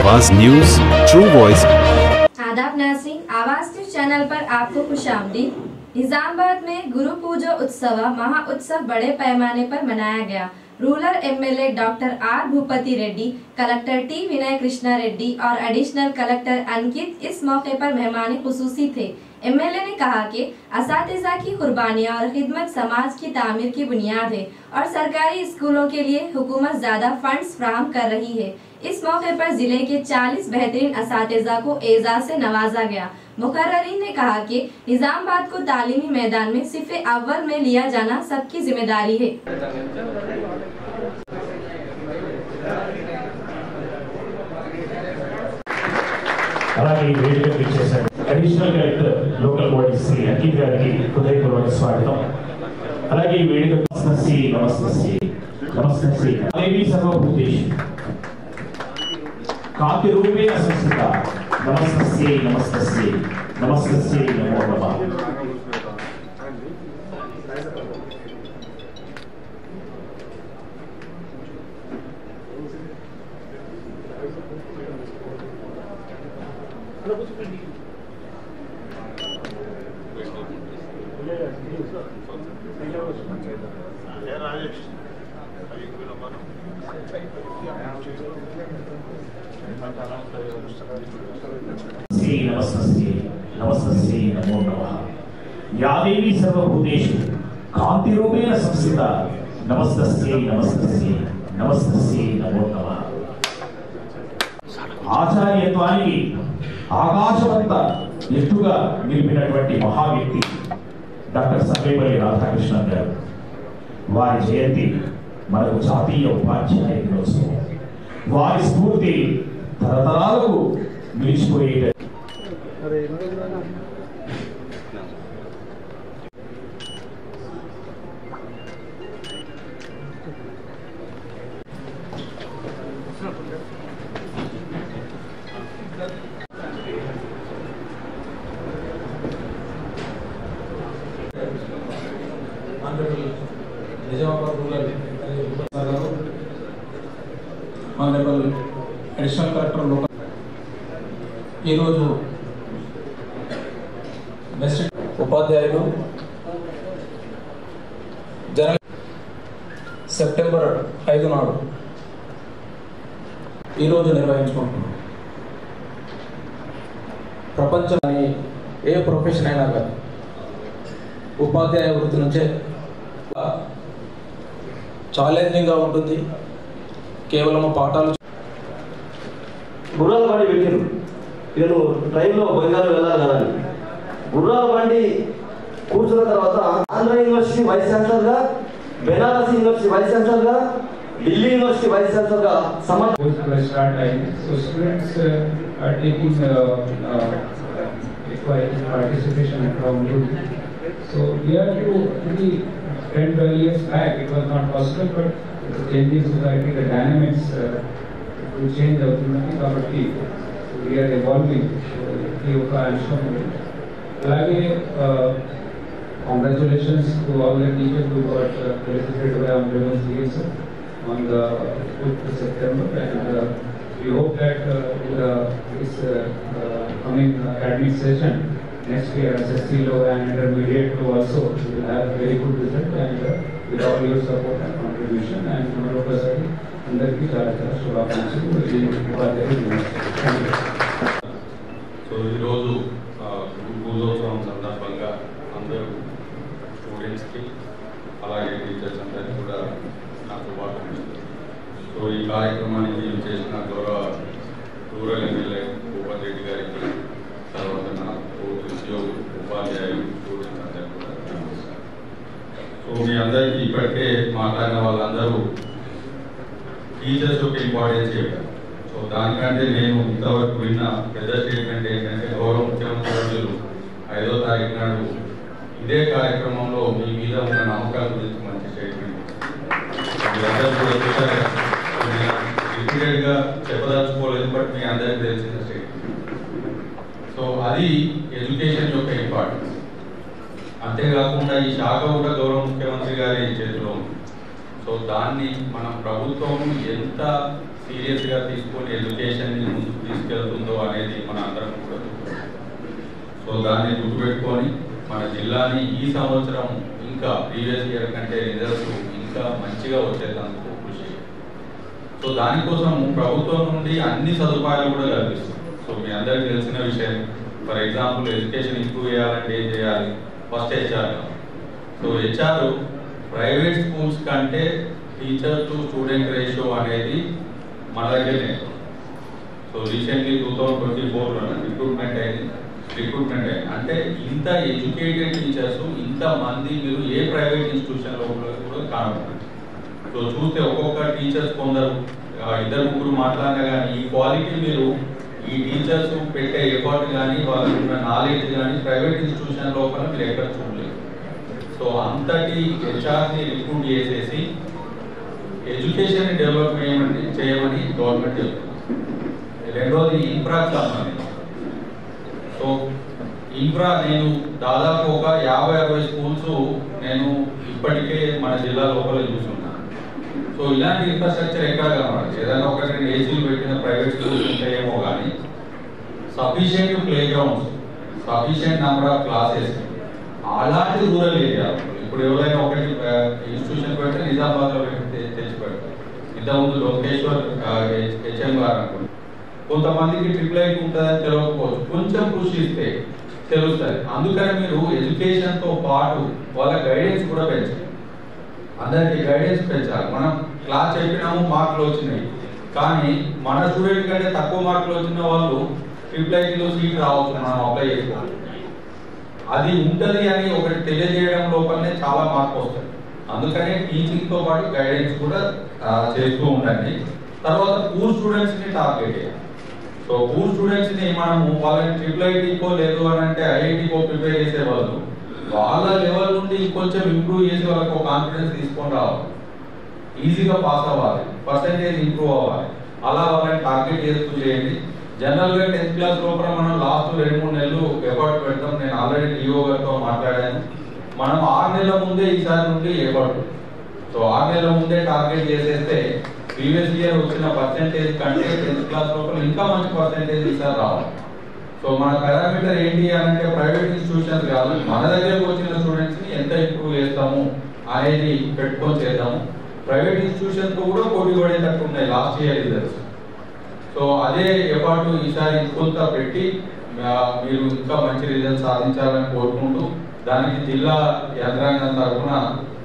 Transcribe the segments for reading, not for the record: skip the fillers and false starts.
आवाज news true voice. आदाब नाज़रीन, आवाज न्यूज चैनल पर आपको खुशामदीद। निजामाबाद में गुरु पूजा उत्सव महा उत्सव बड़े पैमाने पर मनाया गया। Rural MLA doctor R Bhupathi Reddy, collector T Vinay Krishna Reddy और एडिशनल कलेक्टर अंकित इस मौके पर मेहमान खुसूसी थे। एमएलए ने कहा कि असातिज़ा की कुर्बानियां और खिदमत समाज की तामीर की बुनियाद है और सरकारी स्कूलों के लिए हुकूमत ज्यादा फंड्स फ्राहम कर रही है। इस मौके पर जिले के 40 बेहतरीन असातिज़ा को एजाज से नवाजा गया। मुकर्ररीन ने कहा कि निजामाबाद को तालीमी मैदान में सिर्फ अव्वल में लिया जाना सबकी जिम्मेदारी है। Additional collector local body Shri Ankit గారికి హృదయపూర్వక స్వాగతం. అలాగే ఈ వేదిక నమస్తే దేవి సర్వభూతేషు కాంతి రూపేణ సంస్థిత నమస్తే నమో నమః. नमस्ते नमो नमः. या देवी सर्वभूतेषु कांति रूपेण संस्थिता नमस्ते नमो नमः. ఆచార్యత్వానికి ఆకాశమంత ఎత్తుగా నిలిపినటువంటి మహా వ్యక్తి డాక్టర్ సర్వేపల్లి రాధాకృష్ణన్ గారు. వారి జయంతి మనకు జాతీయ ఉపాధ్యాయ దినోత్సవం. వారి స్ఫూర్తి తరతరాలకు నిలిచిపోయే Nizamabad rural honourable additional collector local ఈరోజు బెస్ట్ ఉపాధ్యాయులు సెప్టెంబర్ 5 నాడు ఈరోజు నిర్వహించుకుంటున్నాం. ప్రపంచాన్ని ఏ ప్రొఫెషన్ అయినా కానీ ఉపాధ్యాయ వృత్తి నుంచే ఛాలెంజింగ్గా ఉంటుంది. కేవలం పాఠాలు గుర్రాల బండి పెట్టారు. నేను ట్రైన్లో బెంగాల్ వెళ్ళాలి కదా అని గుర్రాల బండి కూర్చున్న తర్వాత ఆంధ్ర యూనివర్సిటీ వైస్ ఛాన్సలర్గా, బెనారస్ యూనివర్సిటీ వైస్ ఛాన్సలర్గా, ఢిల్లీ యూనివర్సిటీ వైస్ ఛాన్సలర్గా Ten, 12 years back, it was not possible, but changing society, the dynamics will change ultimately. Kabatti, we are evolving. Congratulations to all the teachers who got felicitated by Honorable CA on the 5th of September, and we hope that this coming academic session next year SSC low and intermediate low also will have very good result, and with all your support and contribution and Honorable అందరికీ చాలా శుభాకాంక్షలు. So ఈరోజు పూజోత్సవం సందర్భంగా అందరూ స్టూడెంట్స్కి అలాగే teachers అందరికీ కూడా నా శుభాకాంక్షలు. సో ఈ కార్యక్రమానికి చేసిన గౌరవ రూరల్ ఎమ్మెల్యే భూపతి రెడ్డి గారికి, తర్వాత నా ఉద్యోగులు, ఉపాధ్యాయులు, స్టూడెంట్స్ అందరికీ కూడా నమస్కారం. సో మీ అందరికీ ఇప్పటికే మాట్లాడిన వాళ్ళందరూ టీచర్స్ యొక్క ఇంపార్టెన్స్ చెప్పారు. సో దానికంటే నేను ఇంతవరకు విన్న పెద్ద స్టేట్మెంట్ ఏంటంటే గౌరవ ముఖ్యమంత్రి వర్యులు 5వ తారీఖు నాడు ఇదే కార్యక్రమంలో మీ మీద ఉన్న నమ్మకాల గురించి మంచి స్టేట్మెంట్ మీరందరూ కూడా చూసారు. రిపీటెడ్గా చెప్పదలుచుకోలేదు, బట్ మీ అందరికీ తెలిసిన స్టేట్మెంట్. సో అది ఎడ్యుకేషన్ యొక్క ఇంపార్టెన్స్. అంతేకాకుండా ఈ శాఖ కూడా గౌరవ ముఖ్యమంత్రి గారి చేతిలో ఉంది. సో దాన్ని మనం ప్రభుత్వం ఎంత సీరియస్గా తీసుకొని ఎడ్యుకేషన్ని ముందుకు తీసుకెళ్తుందో అనేది మన అందరం కూడా చూస్తాం. సో దాన్ని గుర్తుపెట్టుకొని మన జిల్లాని ఈ సంవత్సరం ఇంకా ప్రీవియస్ ఇయర్ కంటే రిజల్ట్స్ ఇంకా మంచిగా వచ్చేందుకు కృషి. సో దానికోసం ప్రభుత్వం నుండి అన్ని సదుపాయాలు కూడా కల్పిస్తుంది. సో మీ అందరికీ తెలిసిన విషయం, ఫర్ ఎగ్జాంపుల్ ఎడ్యుకేషన్ ఇంప్రూవ్ చేయాలంటే ఏం చేయాలి? First HR. So HR private schools కంటే టీచర్ టు స్టూడెంట్ రేషియో అనేది మన దగ్గరనే. సో రీసెంట్లీ 2024లో రిక్రూట్మెంట్ అయింది. అంటే ఇంత ఎడ్యుకేటెడ్ టీచర్స్ ఇంతమంది మీరు ఏ ప్రైవేట్ ఇన్స్టిట్యూషన్లో కూడా కానున్నారు. సో చూస్తే ఒక్కొక్క టీచర్స్ కొందరు ఇద్దరు ముగ్గురు మాట్లాడినా కానీ ఈ క్వాలిటీ మీరు ఈ టీచర్స్ పెట్టే ఎఫర్ట్ కానీ వాళ్ళకు ఉన్న నాలెడ్జ్ కానీ ప్రైవేట్ ఇన్స్టిట్యూషన్ లోపల మీరు ఎక్కడ చూడలేదు. సో అంతటి హెచ్ఆర్ని రిక్రూట్ చేసేసి ఎడ్యుకేషన్ డెవలప్ చేయమని గవర్నమెంట్ చెప్తుంది. రెండోది ఇన్ఫ్రాకి సంబంధించి. సో ఇన్ఫ్రా నేను దాదాపు ఒక 50-60 స్కూల్స్ నేను ఇప్పటికే మన జిల్లా లోపల చూస్తున్నాను. సో ఇలాంటి ఇన్ఫ్రాస్ట్రక్చర్ ఎక్కడ కనబడదు. ఏదైనా ఒక 2 ఏసీలు పెట్టిన ప్రైవేట్ స్కూల్స్ ఉంటాయేమో కానీ sufficient play grounds, sufficient number of classes అలాంటి రూరల్ ఏరియా. ఇప్పుడు ఎవరైనా ఒకటి ఇన్స్టిట్యూషన్ పెడితే నిజామాబాద్లో తెచ్చి పెడతారు. ఇంతకుముందు లోకేశ్వర్ హెచ్ఎం గారు అనుకుంటారు. కొంతమందికి ట్రిపుల్ ఉంటుందని తెలియకపోవచ్చు, కొంచెం కృషి ఇస్తే తెలుస్తుంది. అందుకని మీరు ఎడ్యుకేషన్తో పాటు వాళ్ళ గైడెన్స్ కూడా పెంచాలి. అందరికీ గైడెన్స్ పెంచాలి. మనం క్లాస్ చెప్పినాము, మార్కులు వచ్చినాయి, కానీ మన స్టూడెంట్ కంటే తక్కువ మార్కులు వచ్చిన వాళ్ళు ట్రిపుల్ సీట్ రావచ్చు, మనం అప్లై చేసుకోవాలి. అది ఉంటుంది అని ఒకటి తెలియజేయడం లోపలనే చాలా మార్పు వస్తుంది. అందుకనే టీచింగ్తో పాటు గైడెన్స్ కూడా చేస్తూ ఉండండి. తర్వాత పూర్ స్టూడెంట్స్ని టార్గెట్ చేయాలి. సో పూర్ స్టూడెంట్స్ని మనము వాళ్ళని ట్రిపుల్ లేదు అని అంటే ఐఐటీకో ప్రిపేర్ చేసేవాళ్ళు వాళ్ళ లెవెల్ నుండి కొంచెం ఇంప్రూవ్ చేసి వాళ్ళకి ఒక కాన్ఫిడెన్స్ తీసుకొని రావాలి, ఈజీగా పాస్ అవ్వాలి, పర్సెంటేజ్ ఇంప్రూవ్ అవ్వాలి. అలా వాళ్ళని టార్గెట్ చేస్తూ చేయండి. జనరల్గా 10th క్లాస్ లోపల మనం లాస్ట్ 2-3 నెలలు ఎఫర్ట్ పెడతాం. నేను ఆల్రెడీ డిఓ గారితో మాట్లాడాను. మనం 6 నెలల ముందే ఈసారి నుండి ఎఫర్ట్. సో 6 నెలల ముందే టార్గెట్ చేసేస్తే ప్రీవియస్ ఇయర్ వచ్చిన పర్సెంటేజ్ కంటే 10th క్లాస్ లోపల ఇంకా మంచి పర్సెంటేజ్ ఈసారి రావాలి. సో మన పారామీటర్ ఏంటి అంటే ప్రైవేట్ ఇన్స్టిట్యూషన్స్ కాదు, మన దగ్గరకు వచ్చిన స్టూడెంట్స్ని ఎంత ఇంప్రూవ్ చేస్తాము అనేది పెట్టుకొని చేద్దాము. ప్రైవేట్ ఇన్స్టిట్యూషన్తో కూడా పోటీ పడేటట్టు ఉన్నాయి లాస్ట్ ఇయర్ రిజల్ట్స్. సో అదే ఎఫర్ట్ ఈసారి కొంత పెట్టి మీరు ఇంకా మంచి రిజల్ట్ సాధించాలని కోరుకుంటూ, దానికి జిల్లా యంత్రాంగం తరఫున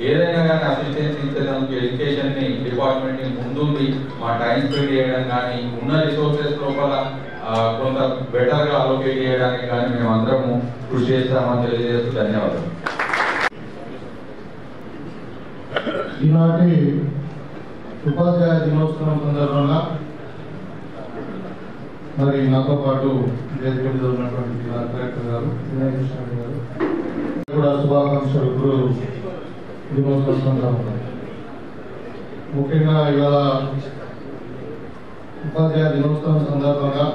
ఏదైనా కానీ అసిస్టెన్స్ ఇచ్చేందుకు ఎడ్యుకేషన్ని డిపార్ట్మెంట్ని ముందుండి మా టైం స్పెండ్ చేయడం కానీ ఉన్న రిసోర్సెస్ లోపల కొంత బెటర్గా అలోకేట్ చేయడానికి కానీ మేము అందరము కృషి చేస్తామని తెలియజేస్తూ ధన్యవాదాలు. ఈనాటి ఉపాధ్యాయ దినోత్సవం సందర్భంగా మరి నాతో పాటు వేదిక మీద ఉన్నటువంటి జిల్లా కలెక్టర్ గారు వినయకృష్ణ గారు కూడా శుభాకాంక్షలు గురు దినోత్సవం సందర్భంగా. ముఖ్యంగా ఇవాళ ఉపాధ్యాయ దినోత్సవం సందర్భంగా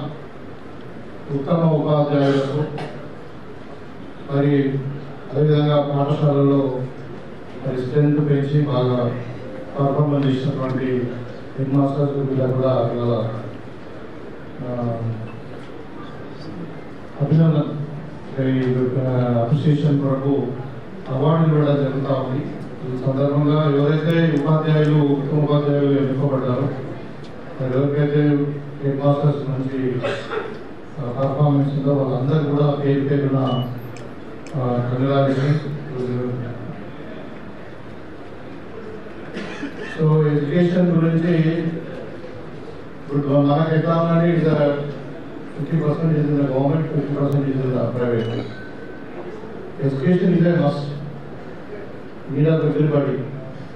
ఉత్తమ ఉపాధ్యాయులకు మరి అదేవిధంగా పాఠశాలలో మరి స్ట్రెంత్ పెంచి బాగా పర్ఫార్మెన్స్ ఇచ్చినటువంటి హెడ్ మాస్టర్స్ వీళ్ళకు కూడా ఇవాళ అభినందన అప్రిసియేషన్ కొరకు అవార్డులు కూడా జరుగుతూ ఉంది. ఈ సందర్భంగా ఎవరైతే ఉపాధ్యాయులు ఉత్తమ ఉపాధ్యాయులు ఎన్నుకోబడ్డారో ఎవరికైతే హెడ్ మాస్టర్స్ మంచి పర్ఫార్మెన్స్ ఉందో వాళ్ళందరూ కూడా పేరు పేరున కంగ్రాచులేషన్స్. సో ఎడ్యుకేషన్ గురించి ఇప్పుడు మనకు ఎట్లా ఉందంటే it's 50% is in the government, 50% is in the private. Education is a must need of everybody.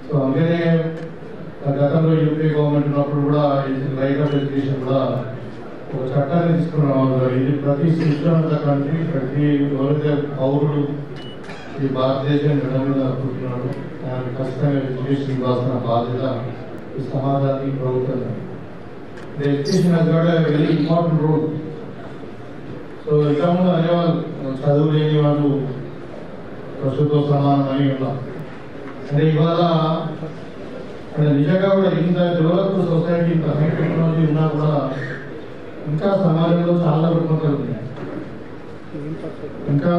So అందుకనే గతంలో యూపీ గవర్నమెంట్ ఉన్నప్పుడు కూడా రైట్ ఆఫ్ ఎడ్యుకేషన్ కూడా ఒక చట్టాన్ని తీసుకున్న వాళ్ళు ఇది ప్రతి సిటిజన్ ఆఫ్ ద కంట్రీ, ప్రతి ఎవరైతే పౌరులు ఈ భారతదేశం గడ మీద పుట్టినాడు దానికి ఖచ్చితంగా ఎడ్యుకేషన్ ఇవ్వాల్సిన బాధ్యత ఈ సమాజానికి ప్రభుత్వం. The education has got a very important role. So ఇంకా ముందు అనేవాళ్ళు చదువు లేని వాళ్ళు పశువుతో సమానమని ఉన్నా అంటే ఇవాళ అంటే నిజంగా కూడా ఇంత డెవలప్డ్ సొసైటీ, ఇంత హై టెక్నాలజీ ఉన్నా కూడా ఇంకా సమాజంలో చాలా రుగ్మతలు ఉన్నాయి. ఇంకా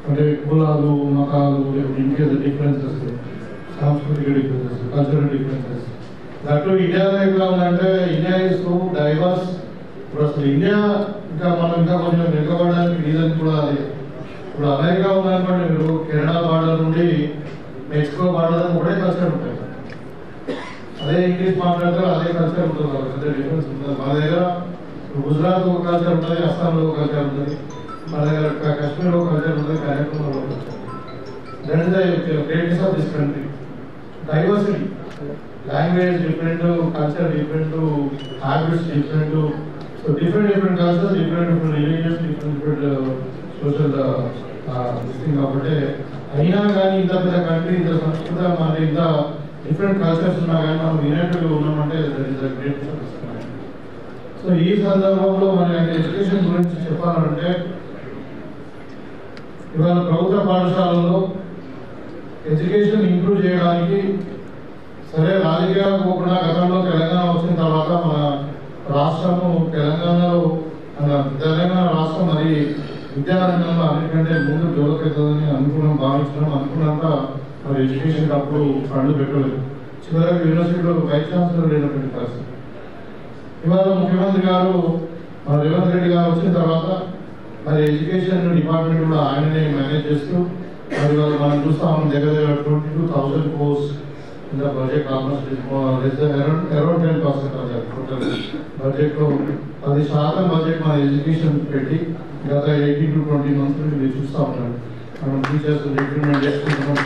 అంటే కులాలు, మతాలు, ఇంకేదో డిఫరెన్సెస్, సాంస్కృతిక డిఫరెన్సెస్, కల్చరల్ డిఫరెన్సెస్. దాంట్లో ఇండియాలో ఎట్లా ఉందంటే ఇండియా ఈజ్ సో డైవర్స్. ఇప్పుడు అసలు ఇండియా ఇంకా మనం ఇంకా కొంచెం వెనుకబడడానికి రీజన్ కూడా అదే. ఇప్పుడు అమెరికా ఉందనుకోండి, మీరు కెనడా బార్డర్ నుండి మెక్సికో బార్డర్ ఒకటే కల్చర్ ఉంటుంది. అదే ఇంగ్లీష్ మాట్లాడతారు, అదే కల్చర్ ఉంటుంది. అదే డిఫరెన్స్ ఉంటుంది. మన దగ్గర గుజరాత్ ఒక కల్చర్ ఉంటుంది, అస్సాంలో ఒక కల్చర్ ఉంటుంది, మన దగ్గర కాశ్మీర్లో ఒక కల్చర్ ఉంటుంది, కన్యాకుమారిలో ఒక culture. That is the greatness of this country. Diversity, language different, culture different, habits different. So different cultures, different religions, different social thing. కాబట్టి అయినా కానీ ఇంత పెద్ద కంట్రీ, ఇంత సంస్కృత, మన ఇంత డిఫరెంట్ కల్చర్స్ ఉన్నా కానీ మనం యునైటెడ్గా ఉన్నామంటే that is the great. So ఈ సందర్భంలో మన ఎడ్యుకేషన్ గురించి చెప్పాలంటే ఇవాళ ప్రభుత్వ పాఠశాలలో ఎడ్యుకేషన్ ఇంప్రూవ్ చేయడానికి సరే రాజకీయాలు పోకుండా గతంలో తెలంగాణ వచ్చిన తర్వాత మన రాష్ట్రము తెలంగాణలో తెలంగాణ రాష్ట్రం మరి విద్యారంగంలో అన్నిటికంటే ముందు డెవలప్ అవుతుందని అనుకున్నంత మరి ఎడ్యుకేషన్ అప్పుడు ఫండ్లు పెట్టలేదు. చివరికి యూనివర్సిటీలో వైస్ ఛాన్సలర్ లేనటువంటి పరిస్థితి. ఇవాళ ముఖ్యమంత్రి గారు రేవంత్ రెడ్డి గారు వచ్చిన తర్వాత మరి ఎడ్యుకేషన్ డిపార్ట్మెంట్ కూడా ఆయననే మేనేజ్ చేస్తూ మరి ఇవాళ మనం చూస్తాం దగ్గర 22,000 course in the budget almost around 10% of the total budget లో 10% బడ్జెట్ మన ఎడ్యుకేషన్ పెట్టి గత 18 to 20 months నుండి చూస్తూ ఉంటాం. మనం టీచర్స్ రిక్రూట్మెంట్ చేసుకుంటున్నాం.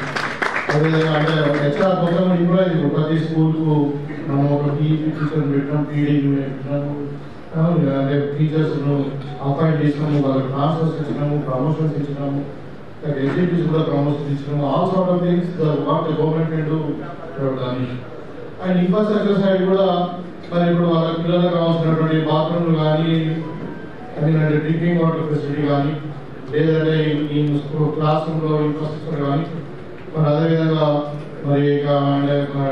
అదేవిధంగా అంటే హెచ్ఆర్ మొత్తం ఇంప్రూవ్ అయింది. ప్రతి స్కూల్కు మనం ఒక పీఈపీ టీచర్ని పెట్టినాం, పీడీని పెట్టినాము, అంటే టీచర్స్ను అపాయింట్ చేసినాము, వాళ్ళకి ట్రాన్స్ఫర్స్ ఇచ్చినాము, ప్రమోషన్స్ ఇచ్చినాము, ఎస్ఐటీస్ కూడా ప్రమోషన్ ఇచ్చినాము. All sort of things what the government can do. And infrastructure side కూడా మరి ఇప్పుడు వాళ్ళ పిల్లలకు కావాల్సినటువంటి బాత్రూమ్లు కానీ, అంటే డ్రింకింగ్ వాటర్ ఫెసిలిటీ కానీ, లేదంటే ఈ క్లాస్ రూమ్లో ఇన్ఫ్రాస్ట్రక్చర్ కానీ, మరి అదేవిధంగా మరి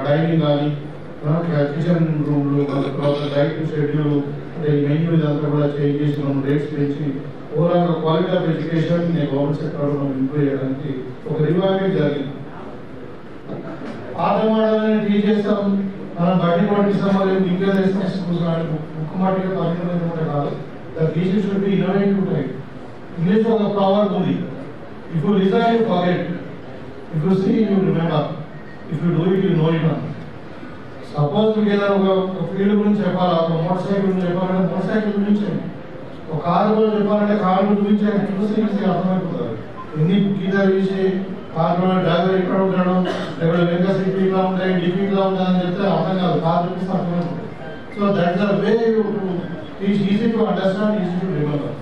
డైనింగ్ కానీ, కిచెన్ రూమ్లు, తర్వాత డైట్ షెడ్యూల్, అంటే ఈ మెన్యూ ఇదంతా కూడా చేంజ్ చేసి మనం రేట్స్ పెంచి overall quality of education government సెక్టర్లో ఇంప్రూవ్ చేయడానికి ఒక రివాల్వింగ్ జరిగింది. పాత మోడల్ని టీచ్ చేస్తాం, మనం బట్టి పట్టిస్తాం, మరియు ఇంకా బుక్ మాటిగా పరిమితం కాదు. The teacher should be innovative type. English ఒక ప్రావర్బ్ ఉంది, if you listen you forget, if you see you remember, if you do it you know it. Suppose మీకు ఏదైనా ఒక ఫీల్డ్ గురించి చెప్పాలా, ఒక మోటార్ సైకిల్ గురించి చెప్పాలంటే మోటార్ సైకిల్ గురించి, ఒక కారు గురించి చెప్పాలంటే కారు గురించి చూసి ఈజీగా అర్థమైపోతుంది. ఎన్ని గీతాలు వేసి కారులో డ్రైవర్ ఎక్కడ ఉంటాడు, లేకపోతే వెనక సీట్ ఇలా ఉంటాయి, డిపీ ఇలా ఉంటాయని చెప్తే అర్థం కాదు, కారు చూపిస్తే అర్థమైపోతుంది. So that the way you teach, easy to understand, easy to remember.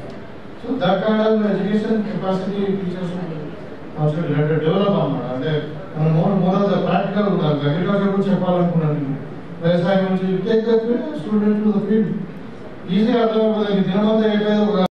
So that kind of education capacity teachers develop అన్నమాట. అంటే మనం మోర్ ఆఫ్ ద ప్రాక్టికల్ ఉండాలి. అగ్రికల్చర్ గురించి చెప్పాలనుకున్నాను, వ్యవసాయం నుంచి take the student to the field, ఈజీగా అర్థమైపోతుంది. దినమంతా అయిపోయేది ఒక